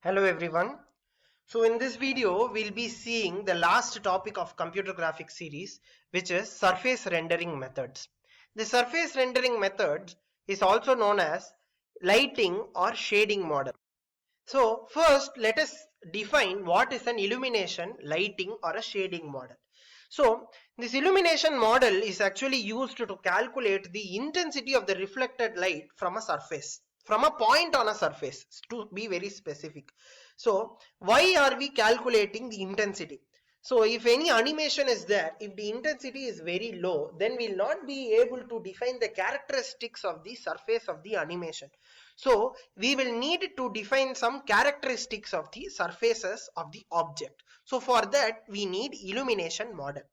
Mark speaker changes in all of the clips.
Speaker 1: Hello everyone. So in this video we'll be seeing the last topic of computer graphics series, which is surface rendering methods. The surface rendering method is also known as lighting or shading model. So first let us define what is an illumination, lighting or a shading model. So this illumination model is actually used to calculate the intensity of the reflected light from a surface, from a point on a surface, to be very specific. So why are we calculating the intensity? So if any animation is there, if the intensity is very low, then we will not be able to define the characteristics of the surface of the animation. So we will need to define some characteristics of the surfaces of the object. So for that we need illumination model.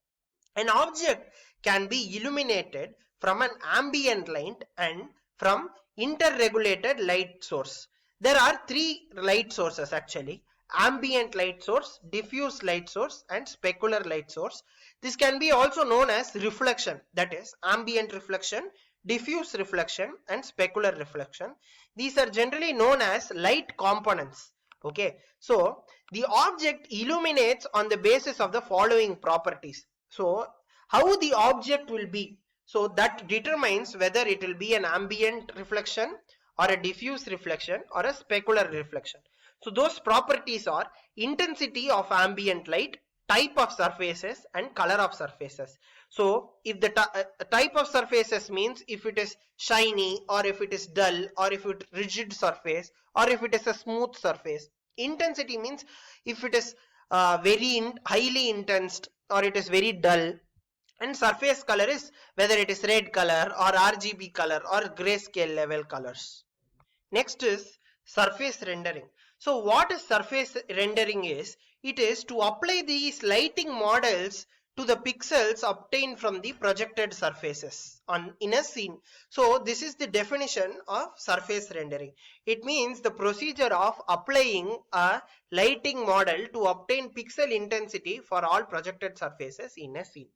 Speaker 1: An object can be illuminated from an ambient light and from interregulated light source. There are three light sources actually: ambient light source, diffuse light source and specular light source. This can be also known as reflection, that is ambient reflection, diffuse reflection and specular reflection. These are generally known as light components. Okay, so the object illuminates on the basis of the following properties. So how the object will be, so that determines whether it will be an ambient reflection or a diffuse reflection or a specular reflection. So those properties are intensity of ambient light, type of surfaces and color of surfaces. So if the type of surfaces means if it is shiny or if it is dull or if it is rigid surface or if it is a smooth surface. Intensity means if it is highly intense or it is very dull. And surface color is whether it is red color or RGB color or grayscale level colors. Next is surface rendering. So what is surface rendering is, it is to apply these lighting models to the pixels obtained from the projected surfaces in a scene. So this is the definition of surface rendering. It means the procedure of applying a lighting model to obtain pixel intensity for all projected surfaces in a scene.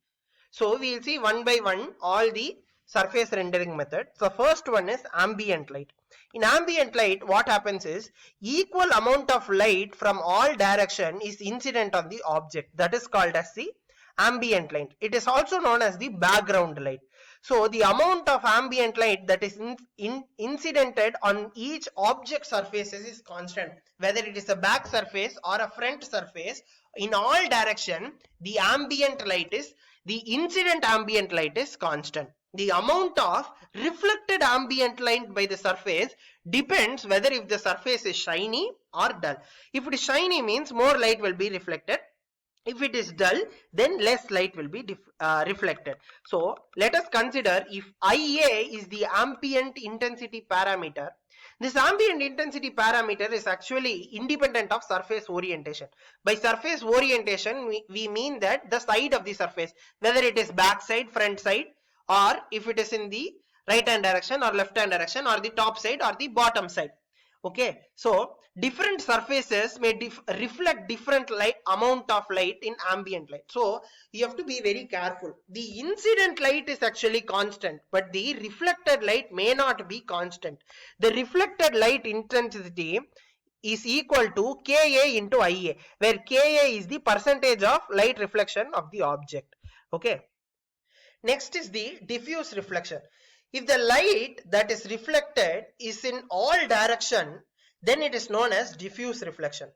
Speaker 1: So we will see one by one all the surface rendering methods. The first one is ambient light. In ambient light, what happens is equal amount of light from all direction is incident on the object. That is called as the ambient light. It is also known as the background light. So the amount of ambient light that is incidented on each object surfaces is constant. Whether it is a back surface or a front surface, in all direction the incident ambient light is constant. The amount of reflected ambient light by the surface depends whether if the surface is shiny or dull. If it is shiny means more light will be reflected. If it is dull, then less light will be reflected. So let us consider if IA is the ambient intensity parameter. This ambient intensity parameter is actually independent of surface orientation. By surface orientation, we mean that the side of the surface, whether it is back side, front side, or if it is in the right hand direction or left hand direction or the top side or the bottom side. Okay, so different surfaces may reflect different amount of light in ambient light. So you have to be very careful. The incident light is actually constant, but the reflected light may not be constant. The reflected light intensity is equal to Ka into Ia, where Ka is the percentage of light reflection of the object. Okay. Next is the diffuse reflection. If the light that is reflected is in all direction, then it is known as diffuse reflection.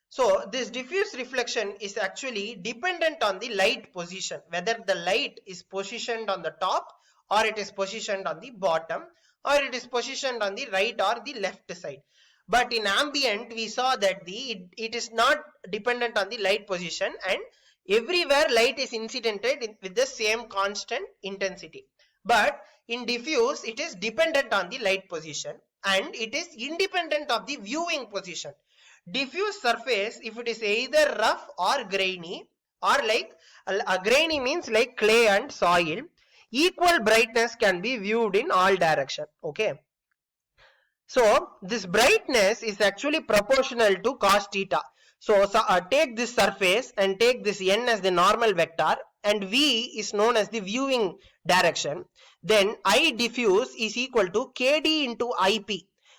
Speaker 1: So this diffuse reflection is actually dependent on the light position, whether the light is positioned on the top or it is positioned on the bottom or it is positioned on the right or the left side. But in ambient we saw that it is not dependent on the light position, and everywhere light is incidented with the same constant intensity. But in diffuse it is dependent on the light position and it is independent of the viewing position. Diffuse surface, if it is either rough or grainy, or like a grainy means like clay and soil, equal brightness can be viewed in all direction. Okay. So this brightness is actually proportional to cos theta. So take this surface and take this n as the normal vector and V is known as the viewing direction. Then I diffuse is equal to Kd into Ip,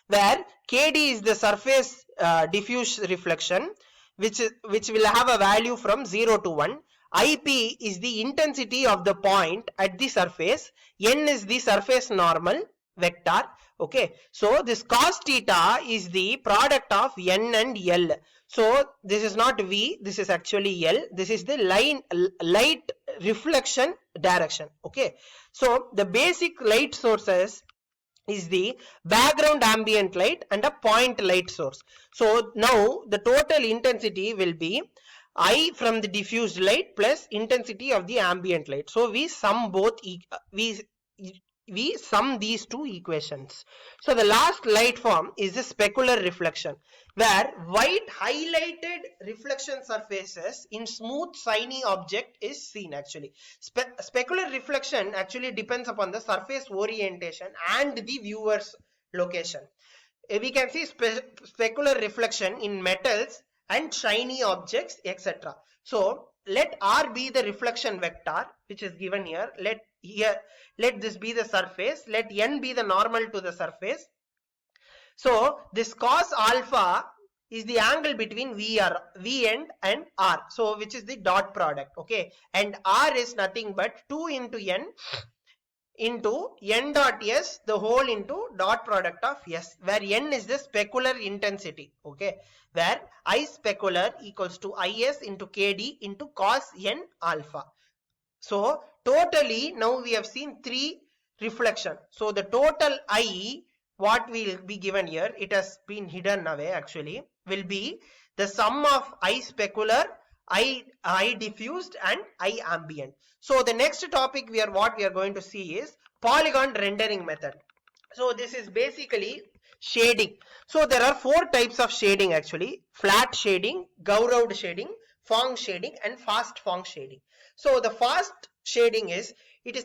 Speaker 1: where KD is the surface diffuse reflection, which will have a value from 0 to 1. IP is the intensity of the point at the surface. N is the surface normal vector. Okay, so this cos theta is the product of N and L. So this is not V, this is actually L. This is the light reflection direction. Okay, so the basic light sources is the background ambient light and a point light source. So now the total intensity will be I from the diffused light plus intensity of the ambient light. So we sum both, we sum these two equations. So the last light form is the specular reflection, where white highlighted reflection surfaces in smooth shiny object is seen. Actually, specular reflection actually depends upon the surface orientation and the viewer's location. We can see specular reflection in metals and shiny objects, etc. So let R be the reflection vector, which is given here. Let this be the surface. Let N be the normal to the surface. So this cos alpha is the angle between V end and R. So which is the dot product. Okay, and R is nothing but 2 into N into N dot S the whole into dot product of S, where N is the specular intensity. Okay, where I specular equals to IS into KD into cos N alpha. So totally now we have seen 3 reflection. So the total I, what will be given here, it has been hidden away actually, will be the sum of I specular, I diffused and I ambient. So the next topic what we are going to see is polygon rendering method. So this is basically shading. So there are 4 types of shading actually: flat shading, Gouraud shading, Phong shading and fast Phong shading. So the fast shading is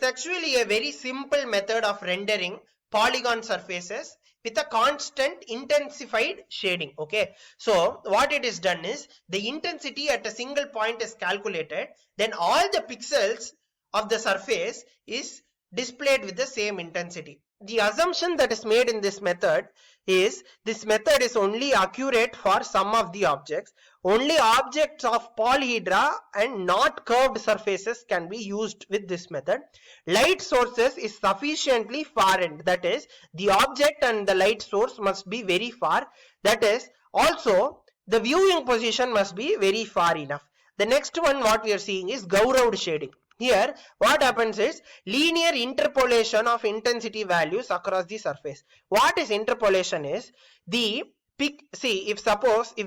Speaker 1: actually a very simple method of rendering polygon surfaces with a constant intensified shading. Okay, so what it is done is the intensity at a single point is calculated, then all the pixels of the surface is displayed with the same intensity. The assumption that is made in this method is this method is only accurate for some of the objects. Only objects of polyhedra and not curved surfaces can be used with this method. Light sources is sufficiently far end, that is the object and the light source must be very far, that is also the viewing position must be very far enough. The next one what we are seeing is Gouraud shading. Here what happens is linear interpolation of intensity values across the surface. What is interpolation is the if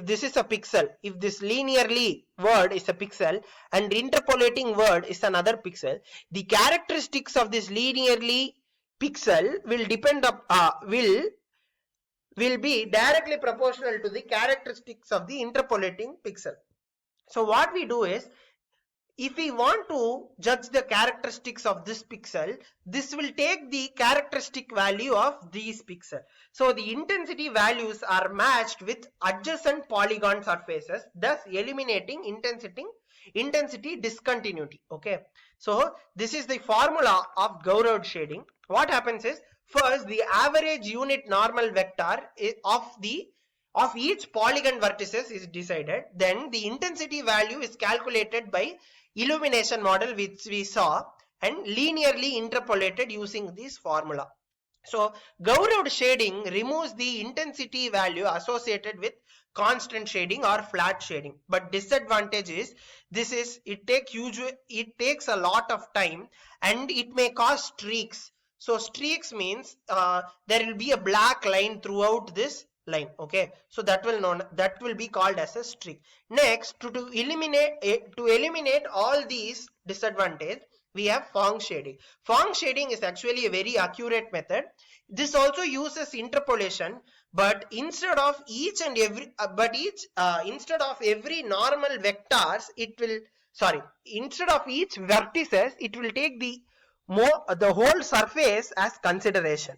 Speaker 1: this is a pixel, if this linearly word is a pixel and interpolating word is another pixel, the characteristics of this linearly pixel will depend will be directly proportional to the characteristics of the interpolating pixel. So what we do is, if we want to judge the characteristics of this pixel, this will take the characteristic value of these pixels. So the intensity values are matched with adjacent polygon surfaces, thus eliminating intensity discontinuity. Okay, so this is the formula of Gouraud shading. What happens is, first the average unit normal vector of each polygon vertices is decided, then the intensity value is calculated by illumination model which we saw and linearly interpolated using this formula. So Gouraud shading removes the intensity value associated with constant shading or flat shading, but disadvantage is it takes a lot of time and it may cause streaks. So streaks means there will be a black line throughout this line. Okay, so that will be called as a streak. Next, to eliminate all these disadvantages, we have Phong shading. Phong shading is actually a very accurate method. This also uses interpolation, but instead of instead of every normal vectors, instead of each vertices, it will take the whole surface as consideration.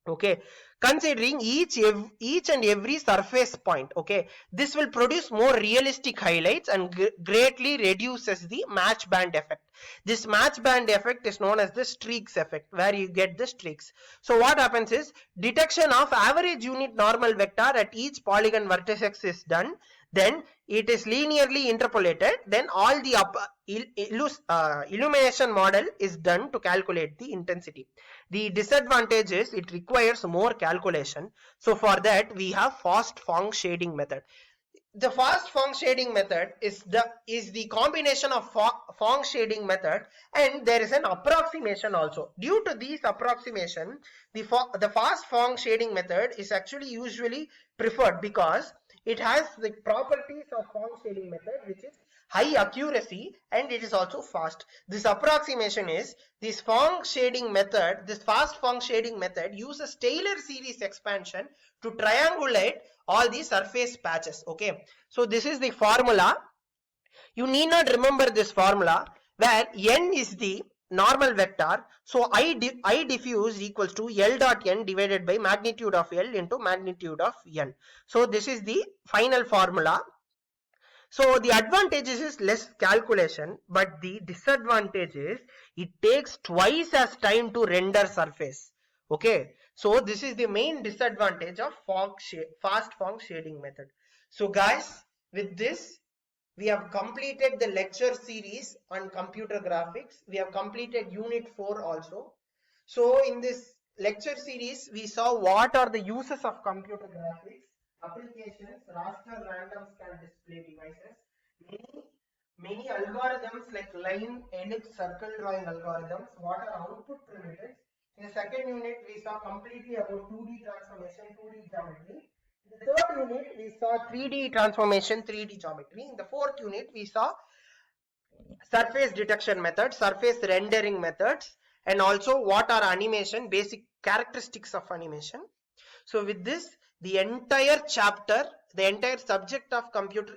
Speaker 1: Okay, considering each and every surface point. Okay, this will produce more realistic highlights and greatly reduces the match band effect. This match band effect is known as the streaks effect, where you get the streaks. So what happens is, detection of average unit normal vector at each polygon vertex is done, then it is linearly interpolated, then all the illumination model is done to calculate the intensity. The disadvantage is it requires more calculation. So for that we have fast Phong shading method. The fast Phong shading method is the combination of Phong shading method, and there is an approximation also. Due to these approximation, the fast Phong shading method is actually usually preferred because it has the properties of Phong shading method, which is high accuracy, and it is also fast. This approximation is this Phong shading method. This fast Phong shading method uses Taylor series expansion to triangulate all the surface patches. Okay, so this is the formula. You need not remember this formula, where n is the normal vector. So I diffuse equals to L dot n divided by magnitude of L into magnitude of n. So this is the final formula. So the advantages is less calculation, but the disadvantage is it takes twice as time to render surface. Okay, so this is the main disadvantage of fast Phong shading method. So guys, with this we have completed the lecture series on computer graphics. We have completed unit 4 also. So in this lecture series we saw what are the uses of computer graphics, applications, raster random scan display devices, many algorithms like line, ellipse, circle drawing algorithms, what are output primitives. In the second unit we saw completely about 2D transformation, 2D geometry. In the third unit we saw 3D transformation, 3D geometry. In the fourth unit we saw surface detection methods, surface rendering methods, and also what are animation, basic characteristics of animation. So with this, the entire chapter, the entire subject of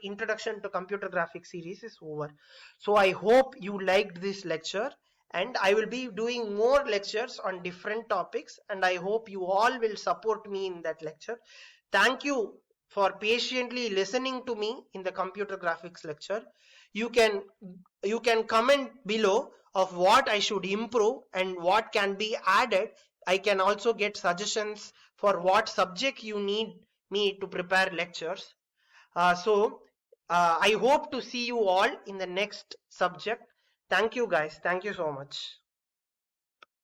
Speaker 1: introduction to computer graphics series is over. So I hope you liked this lecture, and I will be doing more lectures on different topics, and I hope you all will support me in that lecture. Thank you for patiently listening to me in the computer graphics lecture. You can comment below of what I should improve and what can be added. I can also get suggestions for what subject you need me to prepare lectures. I hope to see you all in the next subject. Thank you guys. Thank you so much.